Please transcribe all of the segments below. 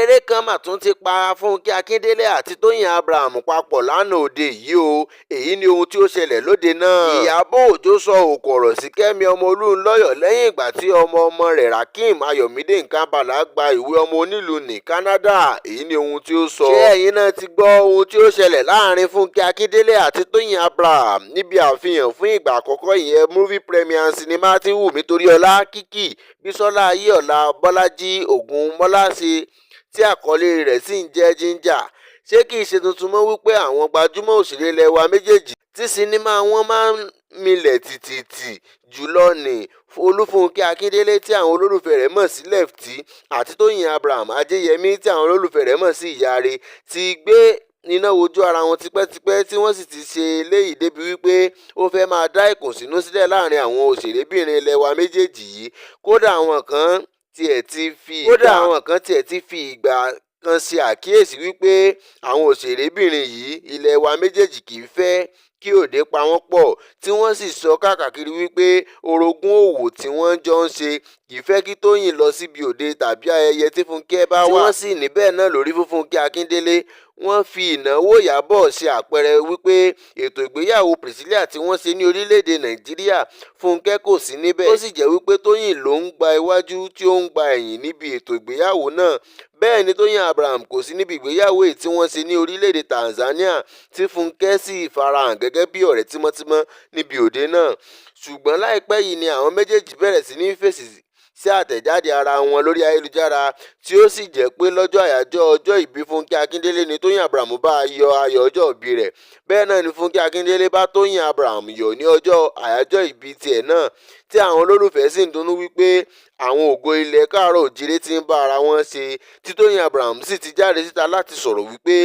eré kan mà tún ti pa Fúnkẹ́ Akíndélé àti Tóyìn Abraham papọ̀ lánàá òde yìí o. Èyí ni ohun tí ó ṣẹlẹ̀ lóde náà. Ìyábọ̀ Òjó sọ òkò ọ̀rọ̀ sí Kẹ́mi ọmọ Olúnlọ́yọ̀ lẹ́yìn ìgbà tí ọmọ rẹ̀ Rakeem Ayọ̀mídé Nkambala gba ìwé ọmọ onílùú ní Canada. Èyí ni ohun tí ó sọ. ṣé ẹ̀yin náà ti gbọ́ ohun tí ó ṣẹlẹ̀ láàrin Fúnkẹ́ Akíndélé àti Tóyìn Abraham níbi àfihàn fún ìgbà àkọ́kọ́ ìyẹn movie premiere sinimá tí Wùmí Toríọlá, Kìkì, Bísọ́lá Ayéọlá, Bọ́lájí Ògúnmọ́lá ṣe tí àkọlé rẹ̀ sì ń jẹ́ Ginger. Ṣé kìí ṣe tuntun mọ́ wípé àwọn gbajúmọ̀ òṣèré ilẹ̀ wa méjèèjì tí sinimá wọn máa ń milẹ̀ tìtìtì jùlọ ní Olúfúnkẹ́ Akíndélé tí àwọn olólùfẹ́ rẹ̀ mọ̀ sí Lefty àti Tóyìn Abraham Ajéyẹmí tí àwọn olólùfẹ́ rẹ̀ mọ̀ sí Ìyáre ti gbé iná wojú ara wọn tipẹ́tipẹ́ tí wọ́n sì ti ṣe eléyìí débi wípé ó fẹ́ máa dá ìkùnsínú sílẹ̀ láàrin àwọn òṣèrébìnrin ilẹ̀ wa méjèèjì yìí. Kódà àwọn kan tiẹ̀ ti fi ìgbà kan ṣe àkíyèsí wípé àwọn òṣèrébìnrin yìí ilẹ̀ wa méjèèjì kì í fẹ́ kí òde pa wọ́n pọ̀, tí wọ́n sì sọ káàkiri wípé orogún òwò tí wọ́n jọ ń ṣe kì í fẹ́ kí Tóyìn lọ síbi òde tàbí ayẹyẹ tí Fúnkẹ́ bá wà. tí wọ́n sì ní bẹ́ẹ̀ náà lórí fún Fúnkẹ́ Akíndélé. Wọ́n fi ìnáwó Ìyábọ̀ ṣe àpẹẹrẹ wípé ètò ìgbéyàwó Priscilla tí wọ́n ṣe ní orílẹ̀-èdè Nàìjíríà Fúnkẹ́ kò sí níbẹ̀. ó sì jẹ́ wípé Tóyìn ló ń gba iwájú tí ó ń gba ẹ̀yìn níbi ètò ìgbéyàwó náà. Bẹ́ẹ̀ ni Tóyìn Abraham kò sí níbi ìgbéyàwó èyí tí wọ́n ṣe ní orílẹ̀-èdè Tanzania tí Fúnkẹ́ sì farahàn gẹ́gẹ́ bí ọ̀rẹ́ tímọ́tímọ́ níbi òde náà. Ṣùgbọ́n láìpẹ́ yìí ni àwọn méjèèjì bẹ̀rẹ̀ sí ní fèsì sí àtẹ̀jáde ara wọn lórí ayélujára tí ó sì jẹ́ pé lọ́jọ́ àyájọ́ ọjọ́ ìbí Fúnkẹ́ Akíndélé ni Tóyìn Abraham bá yọ ayọ̀ ọjọ́ ìbí rẹ̀. Bẹ́ẹ̀ náà ni Fúnkẹ́ Akíndélé bá Tóyìn Abraham yọ̀ ní ọjọ́ àyájọ́ ìbí tiẹ̀ náà tí àwọn olólùfẹ́ sì ń dunnú wípé àwọn ògo ilẹ̀ káàárọ̀ òjìrè ti ń bá ara wọn ṣe, tí Tóyìn Abraham sì ti jáde síta láti sọ̀rọ̀ wípé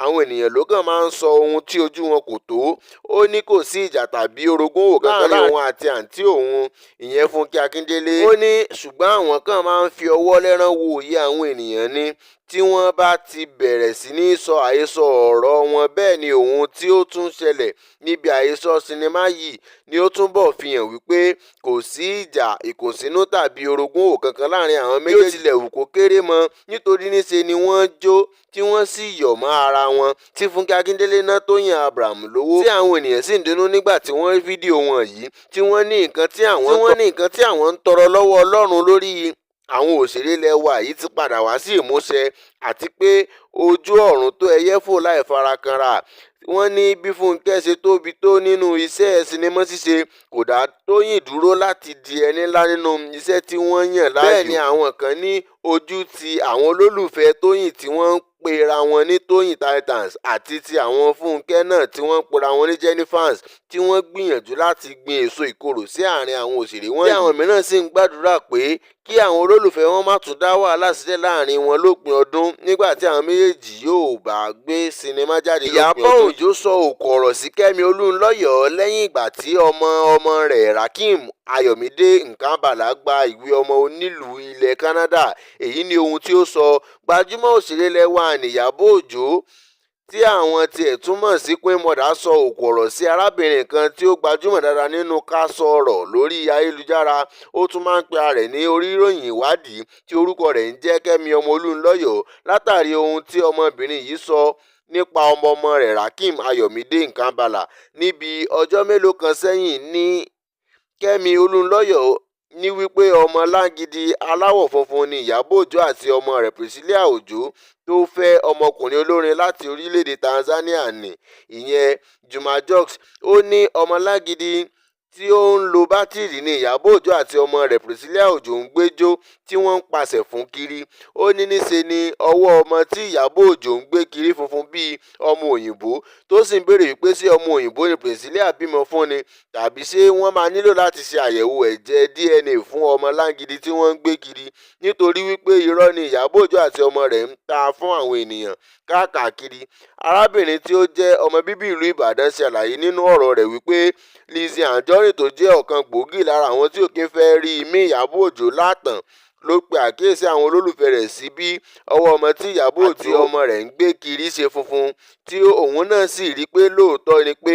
àwọn ènìyàn ló kàn máa ń sọ ohun tí ojú wọn kò tó. Ó ní kò sí ìjà tàbí orogún òwò kankan láàrin òun àti àǹtí òun ìyẹn Fúnkẹ́ Akíndélé. ó ní ṣùgbọ́n àwọn kan máa ń fi ọwọ́ lẹ́rán wo òye àwọn ènìyàn ni tí wọ́n bá ti bẹ̀rẹ̀ sí ní sọ àhesọ ọ̀rọ̀ wọn. Bẹ́ẹ̀ ni ohun tí ó tún ṣẹlẹ̀ níbi àhesọ sinimá yìí ni ó túnbọ̀ fi hàn wípé kò sí ìjà ìkùnsínú tàbí orogún òwò kankan láàrin àwọn méjèèjì. bí ó tilẹ̀ wù kó kéré mọ́, nítorí níṣe ni wọ́n jó tí wọ́n sì yọ̀ mọ́ ara wọn tí Fúnkẹ́ Akíndélé ná Tóyìn Abraham lówó tí àwọn ènìyàn sì ń dunnú nígbà tí wọ́n rí fídíò wọn yìí tí wọ́n ní nǹkan tí àwọn ń tọrọ lọ́wọ́ Ọlọ́run lórí àwọn òṣèré ilẹ̀ wa yìí ti padà wá sí ìmúṣẹ àti pé ojú ọ̀run tó ẹyẹ fò láì farakanra. Wọ́n ní bí Fúnkẹ́ ṣe tóbi tó nínú iṣẹ́ sinimá ṣíṣe kò dá Tóyìn dúró láti di ẹni ńlá nínú iṣẹ́ tí wọ́n yàn láàyò. Bẹ́ẹ̀ ni àwọn kan ní ojú ti àwọn olólùfẹ́ Tóyìn tí wọ́n ń pera wọn ní Tóyìn Titans àti ti àwọn Fúnkẹ́ náà tí wọ́n ń pera wọn ní Jennifans tí wọ́n gbìyànjú láti gbin èso ìkorò sí àárín àwọn òṣèré wọ̀nyí. tí àwọn mìíràn sì ń gbàdúrà pé kí àwọn olólùfẹ́ wọn má tún dá wàhálà sílẹ̀ láàrin wọn lópin ọdún nígbà tí àwọn méjèèjì yóò bá gbé sinimá jáde lópin ọdún. Ìyábọ̀ Òjó sọ òkò ọ̀rọ̀ sí Kẹ́mi Olúnlọ́yọ̀ lẹ́yìn ìgbà tí ọmọ rẹ̀ Rakeem Ayọ̀mídé Nkambala gba ìwé ọmọ onílùú ilẹ̀ Canada. Èyí ni ohun tí ó sọ. Gbajúmọ̀ òṣèré ilẹ̀ wa ní Ìyábọ̀ Òjó tí àwọn tiẹ̀ túmọ̀ sí Queen Mother sọ òkò ọ̀rọ̀ sí arábìnrin kan tí ó gbajúmọ̀ dáadáa nínú ká sọ̀rọ̀ lórí ayélujára. Ó tún máa ń pe ara rẹ̀ ní oníròyìn ìwádìí tí orúkọ rẹ̀ ń jẹ́ Kẹ́mi ọmọ Olúnlọ́yọ̀ látàrí ohun tí ọmọbìnrin yìí sọ nípa ọmọ rẹ̀ Rakeem Ayọ̀mídé Nkambala. Níbi ọjọ́ mélòó kan sẹ́yìn ní Kẹ́mi Olúnlọ́yọ̀ ní wípé ọmọ lágídí aláwọ̀ funfun ni Ìyábọ̀ Òjó àti ọmọ rẹ̀ Priscilla Òjó tó fẹ́ ọmọkùnrin olórin láti orílẹ̀-èdè Tanzania ní ìyẹn Juma Jux. Ó ní ọmọ lágídí tí ó ń lo bátìrì ní Ìyábọ̀ Òjó àti ọmọ rẹ̀ Priscilla Òjó ń gbẹ́jọ́ tí wọ́n ń pàṣẹ fún kiri. Ó ní níṣe ni ọwọ́ ọmọ tí Ìyábọ̀ Òjó ń gbé kiri funfun bíi ọmọ òyìnbó tó sì ń béèrè wípé ṣé ọmọ òyìnbó ni Priscilla bímọ fún ni tàbí ṣé wọ́n máa nílò láti ṣe àyẹ̀wò ẹ̀jẹ̀ DNA fún ọmọ lágídí tí wọ́n ń gbé kiri, nítorí wípé irọ́ ni Ìyábọ̀ Òjó àti ọmọ rẹ̀ ń ta fún àwọn ènìyàn káàkiri. Arábìnrin tí ó jẹ́ ọmọ bíbí ìlú Ìbàdàn ṣàlàyé nínú ọ̀rọ̀ rẹ̀ wípé Lizzy Anjorin tó jẹ́ ọ̀kan gbòógì lára àwọn tí òkè fẹ́ rí imí Ìyábọ̀ Òjó látàn ló pe àkíyèsí àwọn olólùfẹ́ rẹ̀ sí bí ọwọ́ ọmọ tí Ìyábọ̀ Òjó àti ọmọ rẹ̀ ń gbé kiri ṣe funfun, tí òun náà sì rí pé lóòótọ́ ni pé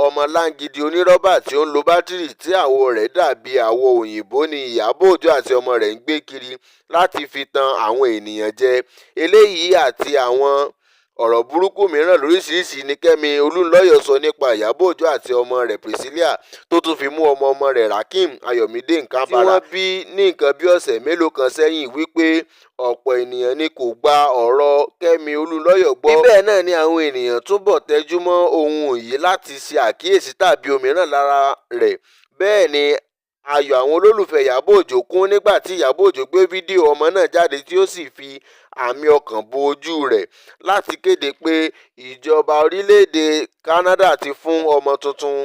ọmọ láńgidi onírọ́bà tí ó ń lo bátìrì tí àwọ̀ rẹ̀ dàbí àwọ̀ òyìnbó ni Ìyábọ̀ Òjó àti ọmọ rẹ̀ ń gbé kiri láti fi tan àwọn ènìyàn jẹ. Eléyìí àti àwọn ọ̀rọ̀ burúkú mìíràn lóríṣiríṣi ni Kẹ́mi Olúnlọ́yọ̀ sọ nípa Ìyábọ̀ Òjó àti ọmọ rẹ̀ Priscilla, tó tún fi mú ọmọ rẹ̀ Rakim Ayọ̀mídé Nkambala tí wọ́n bí ní nǹkan bí ọ̀sẹ̀ mélòó kan sẹ́yìn wípé ọ̀pọ̀ ènìyàn ni kò gba ọ̀rọ̀ Kẹ́mi Olúnlọ́yọ̀ gbọ́. Bíbẹ̀ náà ni àwọn ènìyàn túbọ̀ tẹjú mọ́ ohun yìí láti ṣe àkíyèsí tàbí òmíràn lára rẹ̀. Bẹ́ẹ̀ ni ayọ̀ àwọn olólùfẹ́ Ìyábọ̀ Òjó kún nígbà tí Ìyábọ̀ Òjó gbé fídíò ọmọ náà jáde tí ó sì fi àmì ọkàn bo ojú rẹ̀ láti kéde pé ìjọba orílẹ̀-èdè Canada ti fún ọmọ tuntun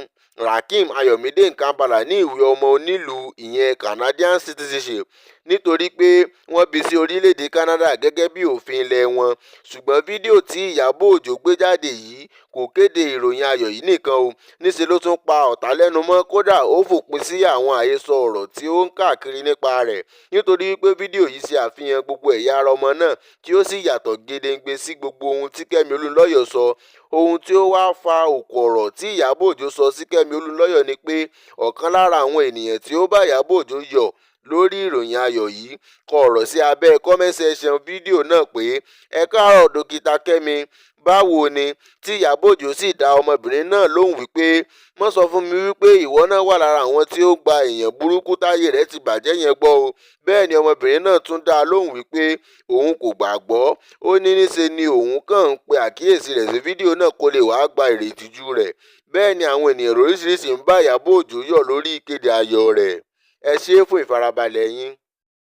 Rakim Ayọ̀mídé Nkambala ní ìwé ọmọ onílùú ìyẹn Canadian citizenship nítorí pé wọ́n bí sí orílẹ̀-èdè Canada gẹ́gẹ́ bí òfin ilẹ̀ wọn. Ṣùgbọ́n fídíò tí Ìyábọ̀ Òjó gbé jáde yìí kò kéde ìròyìn ayọ̀ yìí nìkan o, níṣẹ́ ló tún pa ọ̀tá lẹ́nu mọ́, kódà ó fòpin sí àwọn àhesọ ọ̀rọ̀ tí ó ń káàkiri nípa rẹ̀ nítorí pé fídíò yìí ṣe àfihàn gbogbo ẹ̀yà ara ọmọ náà tí ó sì yàtọ̀ gedegbe sí gbogbo ohun tí Kẹ́mi Olúnlọ́yọ̀ sọ. Ohun tí ó wá fa òkò ọ̀rọ̀ tí Ìyábọ̀ Òjó sọ sí Kẹ́mi Olúnlọ́yọ̀ ni pé ọ̀kan lára àwọn ènìyàn tí ó bá Ìyábọ̀ Òjó yọ̀ lórí ìròyìn ayọ̀ yìí kọ ọ̀rọ̀ sí abẹ́ comment section fídíò náà pé ẹ káàárọ̀ dókítà Kẹ́mi, báwo ni, tí Ìyábọ̀ Òjó sì dá ọmọbìnrin náà lóhùn wípé má sọ fún mi wípé ìwọ náà wà lára àwọn tí ó gba èèyàn burúkú táyé rẹ̀ ti bàjẹ́ yẹn gbọ́ o. Bẹ́ẹ̀ ni ọmọbìnrin náà tún dá lóhùn wípé òun kò gbàgbọ́, ó ní níṣe ni òun kàn ń pe àkíyèsí rẹ̀ sí fídíò náà kó lè wàá gba ìrètìjú rẹ̀. Bẹ́ẹ̀ ni àwọn ènìyàn lóríṣiríṣi ń bá Ìyábọ̀ Òjó yọ̀ lórí ìkéde ayọ̀ rẹ̀. Ẹ ṣé fún ìfarabalẹ̀ yín.